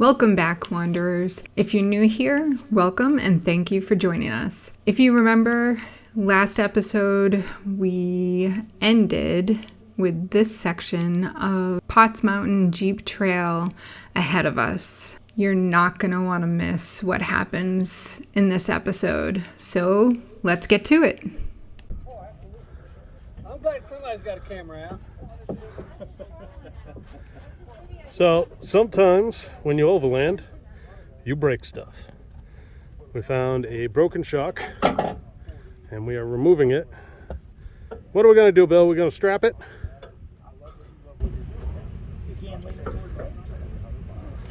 Welcome back, Wanderers. If you're new here, welcome and thank you for joining us. If you remember, last episode we ended with this section of Potts Mountain Jeep Trail ahead of us. You're not going to want to miss what happens in this episode, so let's get to it. I'm glad somebody's got a camera out. So sometimes when you overland, you break stuff. We found a broken shock and we are removing it. What are we going to do, Bill? We're going to strap it?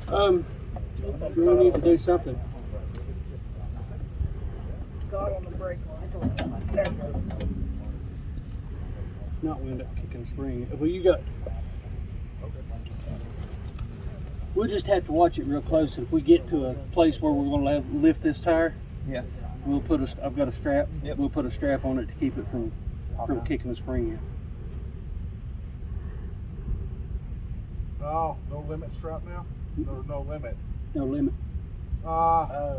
We need to do something. Not wind up kicking the spring. Well, you got. We'll just have to watch it real close. If we get to a place where we're going to lift this tire, Yeah. we'll put a. I've got a strap. Yep. We'll put a strap on it to keep it from kicking the spring in. Oh, no limit strap now? No limit. No limit. I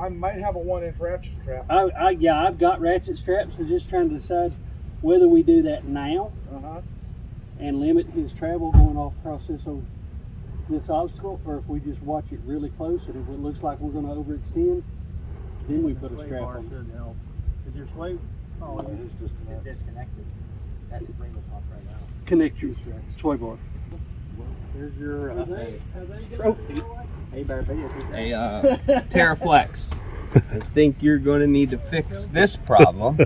might have a 1-inch ratchet strap. Yeah, I've got ratchet straps. I'm just trying to decide whether we do that now and limit his travel going off across this obstacle, or if we just watch it really close, and if it looks like we're going to overextend, then we put a strap on. Should help. Is your sway? Oh, it's disconnected. That's bring this off right now. Connect your sway bar. Here's your Trophy. hey, a Terraflex. I think you're going to need to fix this problem.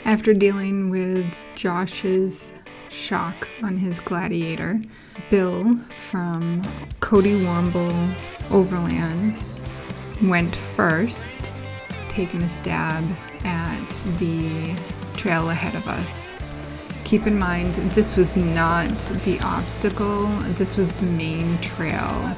After dealing with Josh's shock on his Gladiator, Bill from Coddiwomple Overland went first, taking a stab at the trail ahead of us. Keep in mind, this was not the obstacle, this was the main trail.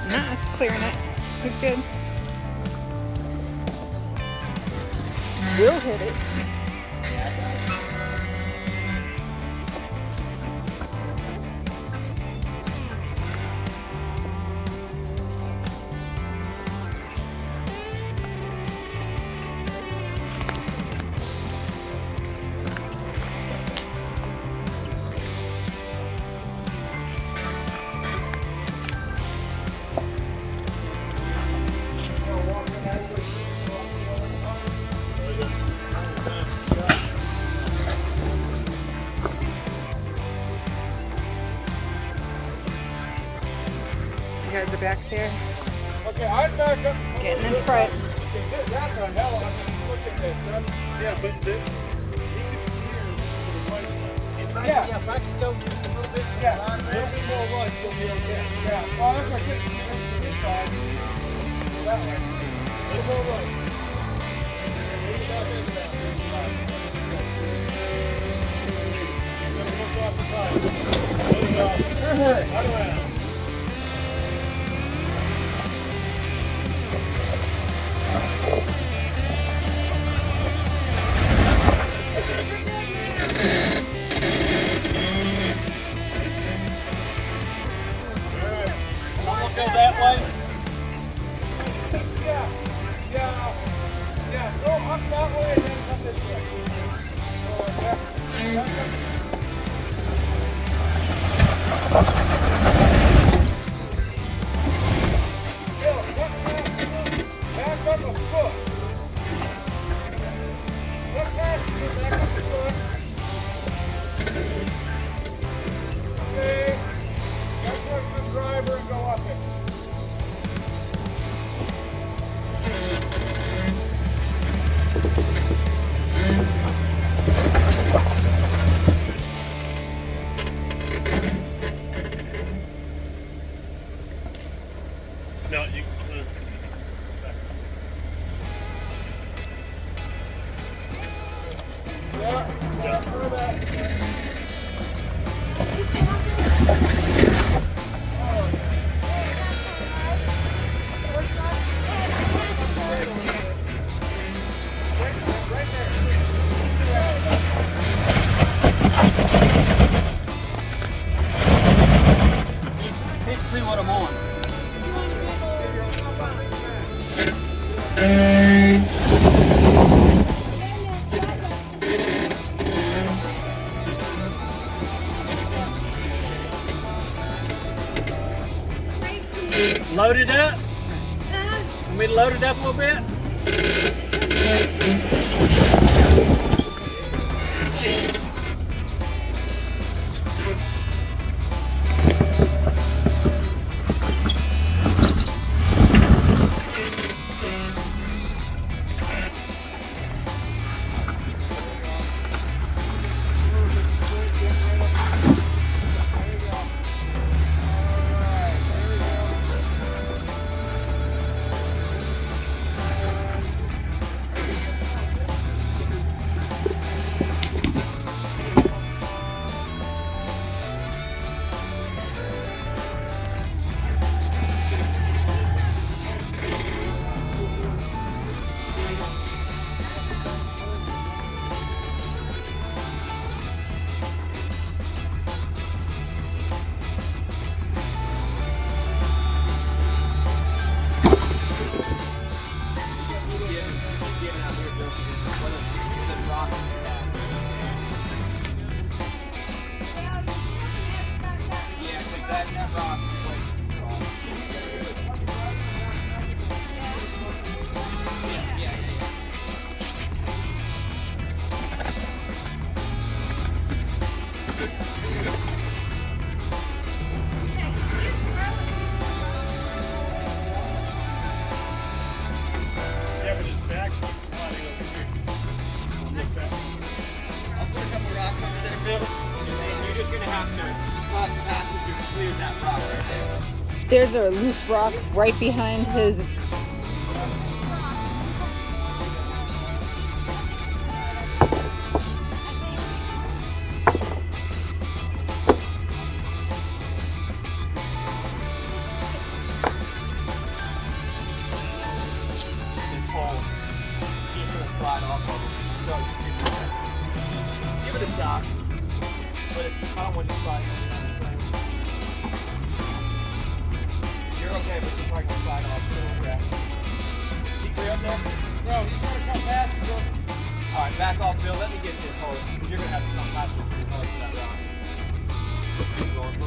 No, it's clearing it. It's good. We'll hit it. You guys are back there, Okay, I'm back up. getting in front. That's a hell of a look at this. Yeah, but yeah. If I could go just a little bit. Yeah, a little bit more right, you'll be okay. Yeah. Oh, that's what I said. This side. That way. A little more right. Leave it out this side. This side. You're gonna push off the tire. There you go. Right around. Go that way. Yeah. Go up that way and then come this way. Go like that. foot. Look passenger, back up your foot. Okay. That's what the driver and go up it. No, you. Yeah, throw that. Right there. Can't see what I'm on. Load it up. Want me to load it up a little bit? There's a loose rock right behind his. He's gonna slide off of it. So give it a shot. But if I don't want you sliding on the thing. You're okay, but you're probably gonna slide off a little bit. Is he clear up there? No, he's gonna come past and go. Alright, back off, Bill. Let me get this hole. Because you're gonna have to come past me pretty hard for that rock. Keep going.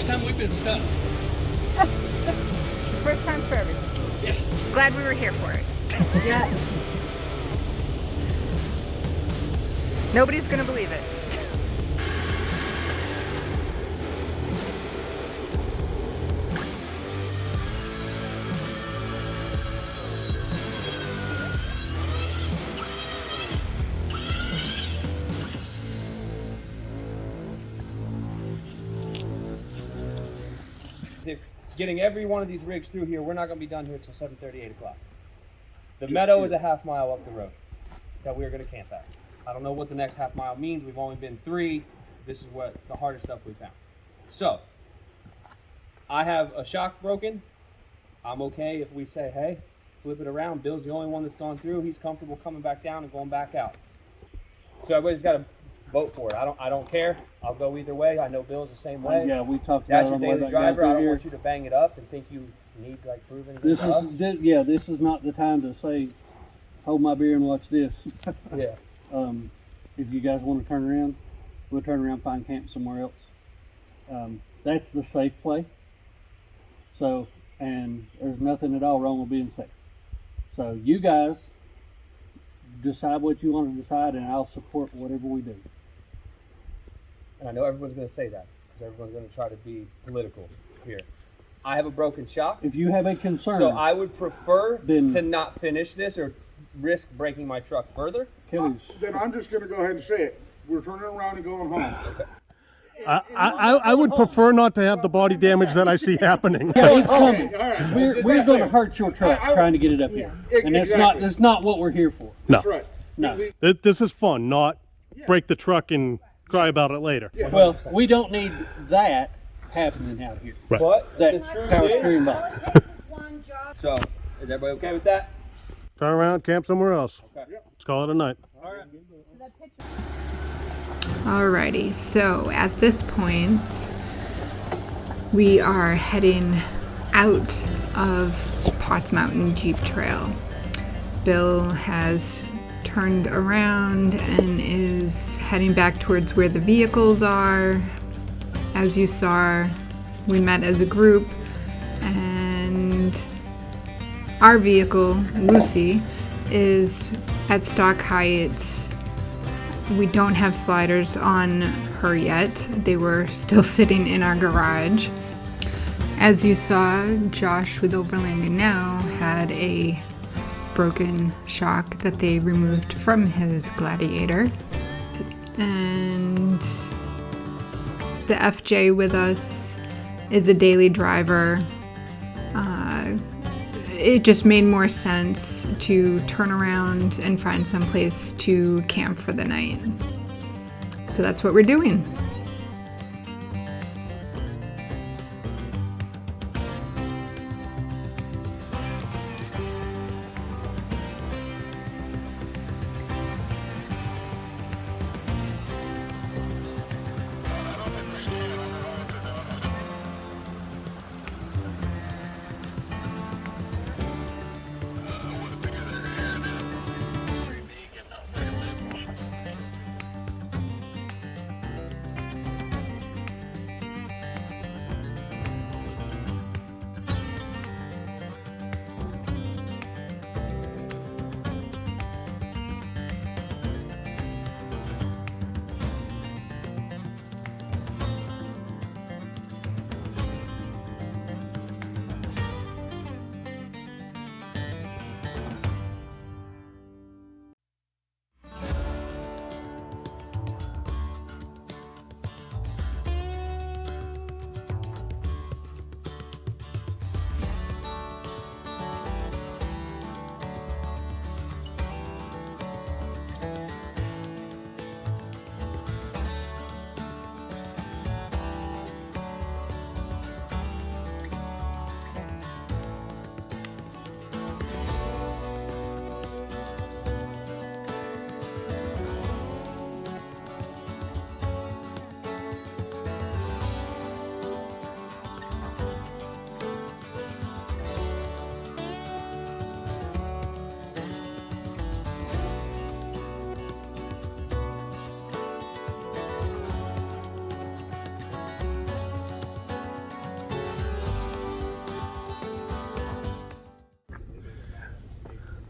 Time we've been stuck. It's the first time for everything. Yeah. Glad we were here for it. Yeah. Nobody's gonna believe it. getting every one of these rigs through here. We're not going to be done here till 7:30, 8 o'clock. The meadow is a half mile up the road that we're going to camp at. I don't know what the next half mile means. We've only been 3. This is what the hardest stuff we found. So, I have a shock broken. I'm okay if we say, hey, flip it around. Bill's the only one that's gone through. He's comfortable coming back down and going back out. So everybody's got to vote for it. I don't care. I'll go either way. I know Bill's the same way. Yeah, we talked about That's it your on the way daily back down driver. I through don't here. want you to bang it up and think you need like prove anything This to us. is this is not the time to say, hold my beer and watch this. Yeah. If you guys want to turn around, we'll turn around and find camp somewhere else. That's the safe play. So, and there's nothing at all wrong with being safe. So you guys decide what you want to decide, and I'll support whatever we do. And I know everyone's going to say that because everyone's going to try to be political here. I have a broken shock, If you have a concern, so I would prefer Then- to not finish this or risk breaking my truck further. Kelly's. Then I'm just gonna go ahead and say it. We're turning around and going home. I would prefer not to have the body damage that I see happening. Yeah, it's coming. All right. We're going to hurt your truck I- trying to get it up here, and Exactly. that's not what we're here for. No, That's right. No. this is fun, not break the truck and cry about it later. Well, we don't need that happening out here. Right. But That the truth power is, steering box. so is everybody okay with that? Turn around, camp somewhere else. Okay. Let's call it a night. All right. Alrighty, so at this point, we are heading out of Potts Mountain Jeep Trail. Bill has turned around and is heading back towards where the vehicles are. As you saw, we met as a group, and our vehicle, Lucy, is at stock height. We don't have sliders on her yet. They were still sitting in our garage. As you saw, Josh with Overlanding Now had a broken shock that they removed from his Gladiator. And the FJ with us is a daily driver. It just made more sense to turn around and find some place to camp for the night. So that's what we're doing.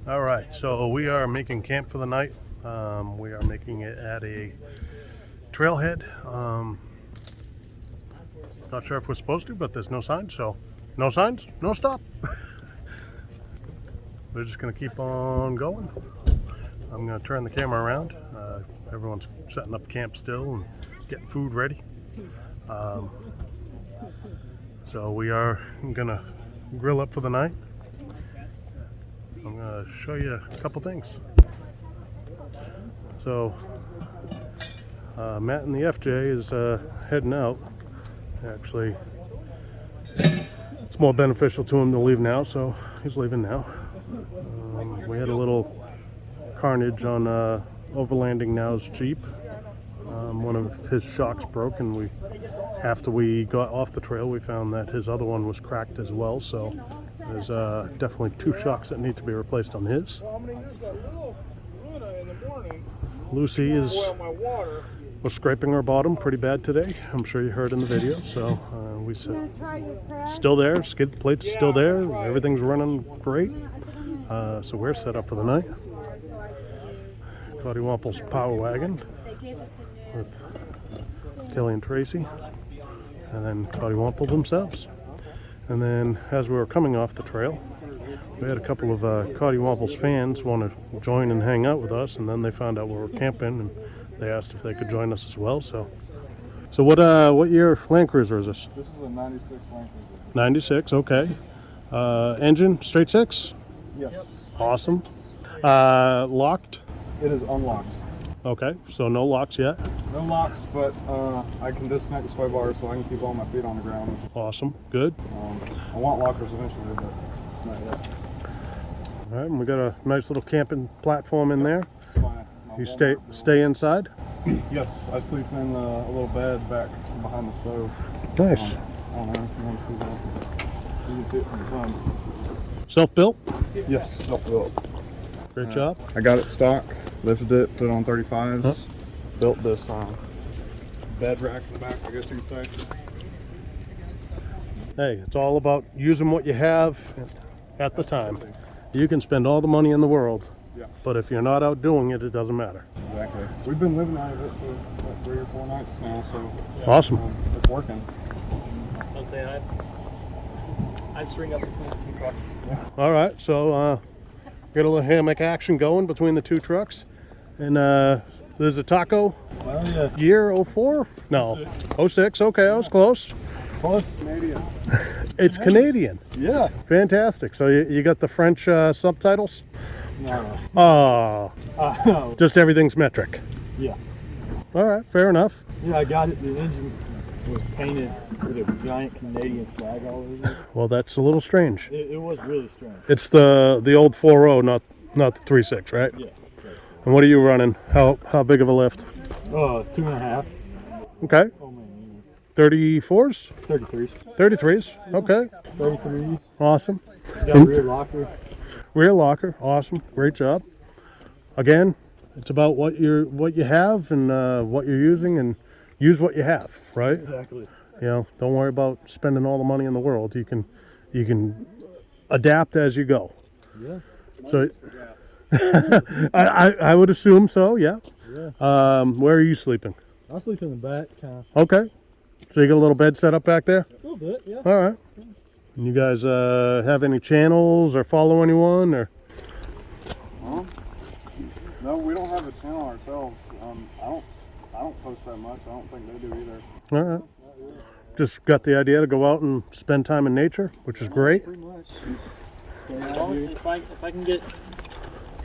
All right, so we are making camp for the night. We are making it at a trailhead. Not sure if we're supposed to, but there's no signs, so no signs, no stop. We're just gonna keep on going. I'm gonna turn the camera around. Everyone's setting up camp still and getting food ready. So we are gonna grill up for the night. I'm gonna show you a couple things. So Matt and the FJ is heading out. Actually, it's more beneficial to him to leave now, so he's leaving now. We had a little carnage on Overlanding Now's Jeep. One of his shocks broke, and after we got off the trail, we found that his other one was cracked as well. So there's definitely 2 shocks that need to be replaced on his. Lucy was scraping her bottom pretty bad today. I'm sure you heard in the video. So we said still there. Skid plates are still there. Everything's running great. So we're set up for the night. Coddiwomple's Power Wagon with Kelly and Tracy, and then Coddiwomple themselves. And then as we were coming off the trail, we had a couple of Coddiwomple's fans want to join and hang out with us, and then they found out we were camping, and they asked if they could join us as well. So what year Land Cruiser is this? This is a 96 Land Cruiser. 96, okay. Engine, straight 6? Yes. Awesome. Locked? It is unlocked. Okay, so no locks yet. No locks, but I can disconnect the sway bar so I can keep all my feet on the ground. Awesome, good. I want lockers eventually, but not yet. All right, and we got a nice little camping platform in there. Fine. You stay inside? Yes, I sleep in a little bed back behind the stove. Nice. I don't know if you want to see that. You can see it from the sun. Self-built? Yes, self-built. Great job. I got it stock, lifted it, put it on 35s, Huh? built this bed rack in the back, I guess you could say. Hey, it's all about using what you have at the time. You can spend all the money in the world, Yeah, but if you're not out doing it, it doesn't matter. exactly. We've been living out of it for what, 3 or 4 nights now, so Awesome. it's working. I'll say I string up between the 2 trucks. All right, so got a little hammock action going between the 2 trucks. And there's a taco. Oh yeah. Year 04? No. 06, okay, I was close. Plus Canadian. It's Canadian. Yeah. Fantastic. So you got the French subtitles? No. Oh, No. just everything's metric. Yeah. All right, fair enough. Yeah, I got it. The engine was painted with a giant Canadian flag all over it. Well, that's a little strange. It was really strange. It's the old 4.0, not the 3.6, right? Yeah. And what are you running? How big of a lift? 2.5. Okay. Oh man. 34s? 33s. 33s. Okay. 33s. Awesome. Got a rear locker. Rear locker. Awesome. Great job. Again, it's about what you have and what you're using, and use what you have, right? Exactly. You know, don't worry about spending all the money in the world. You can adapt as you go. Yeah. So I would assume so, yeah. Yeah. Where are you sleeping? I'll sleep in the back, kind of. Okay. So you got a little bed set up back there? A little bit, yeah. All right. And you guys have any channels or follow anyone or? No, we don't have a channel ourselves. I don't post that much. I don't think they do either. All right. Just got the idea to go out and spend time in nature, which is great. Pretty much. Well, if I can get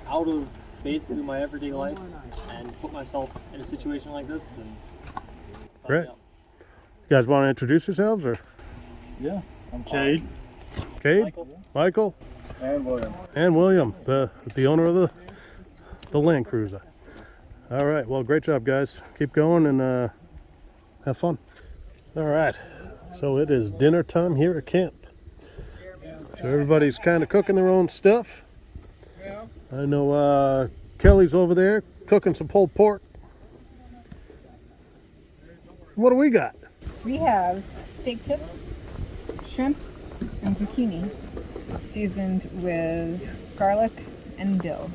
out of basically my everyday life and put myself in a situation like this, then Great. You guys want to introduce yourselves or? Yeah. I'm Cade. Cade? Michael? And William. And William, the owner of the Land Cruiser. All right, well, great job, guys. Keep going and have fun. All right, so it is dinner time here at camp. So everybody's kind of cooking their own stuff. I know Kelly's over there cooking some pulled pork. What do we got? We have steak tips, shrimp, and zucchini, seasoned with garlic and dill.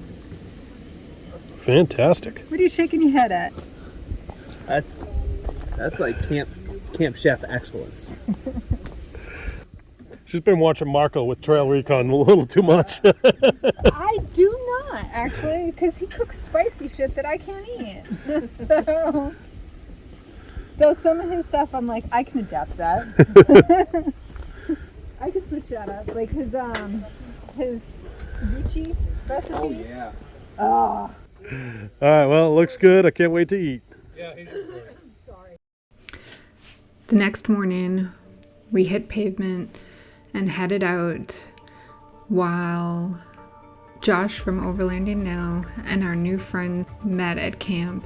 Fantastic. What are you shaking your head at? That's like camp chef excellence. She's been watching Marco with Trail Recon a little too much. I do not, actually, because he cooks spicy shit that I can't eat. So some of his stuff, I'm like, I can adapt that. I could switch that up. Like his ceviche recipe. Oh yeah. Oh. All right, well, it looks good. I can't wait to eat. Yeah, he's great. Sorry. The next morning, we hit pavement and headed out while Josh from Overlanding Now and our new friends met at camp,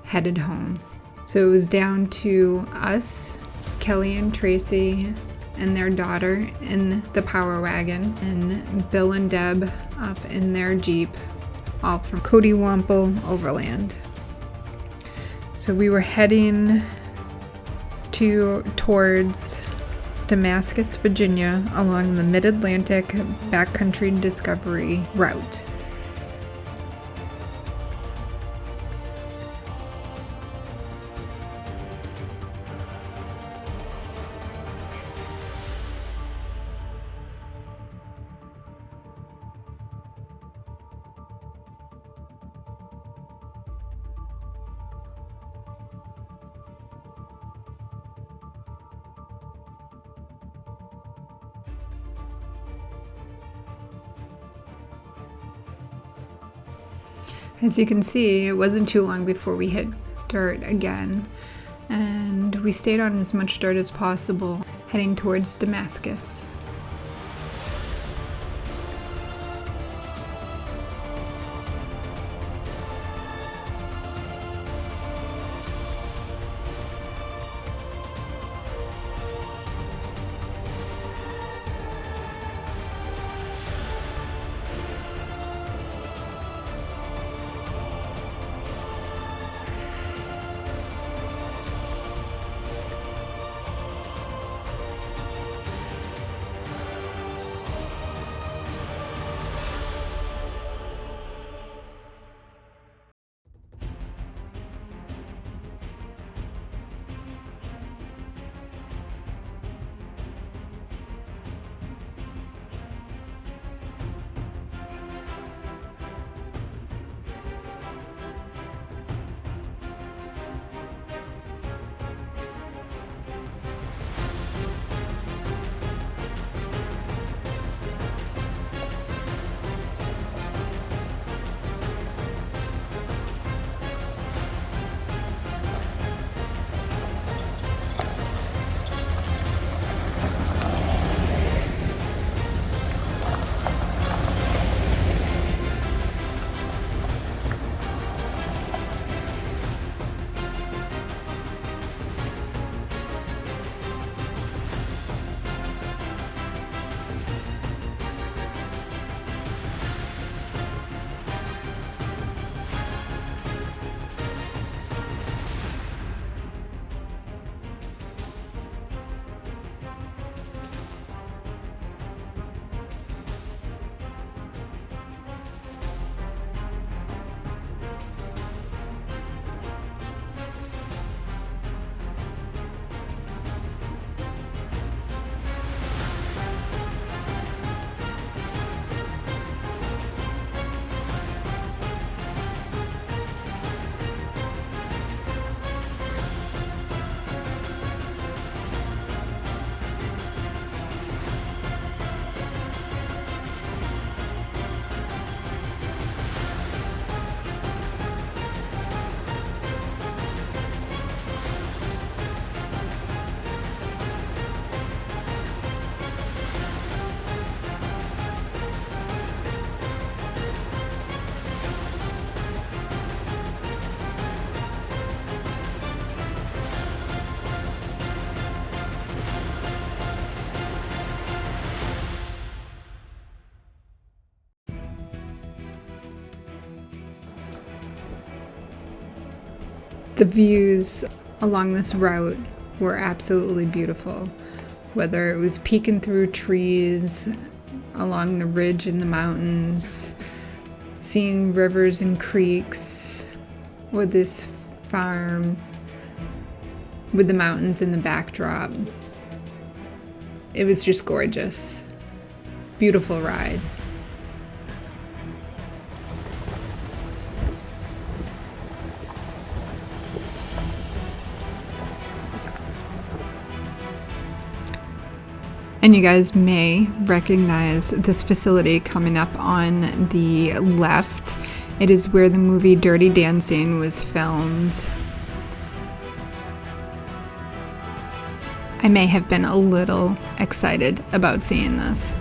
headed home. So it was down to us, Kelly and Tracy, and their daughter in the power wagon, and Bill and Deb up in their Jeep, all from Coddiwomple Overland. So we were heading towards Damascus, Virginia, along the Mid-Atlantic Backcountry Discovery route. As you can see, it wasn't too long before we hit dirt again, and we stayed on as much dirt as possible, heading towards Damascus. The views along this route were absolutely beautiful, whether it was peeking through trees along the ridge in the mountains, seeing rivers and creeks, or this farm with the mountains in the backdrop. It was just gorgeous. Beautiful ride. And you guys may recognize this facility coming up on the left. It is where the movie Dirty Dancing was filmed. I may have been a little excited about seeing this.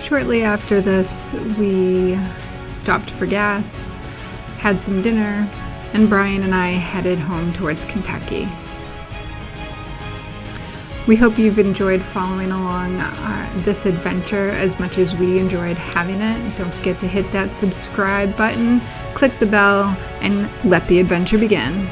Shortly after this, we stopped for gas, had some dinner, and Brian and I headed home towards Kentucky. We hope you've enjoyed following along this adventure as much as we enjoyed having it. Don't forget to hit that subscribe button, click the bell, and let the adventure begin.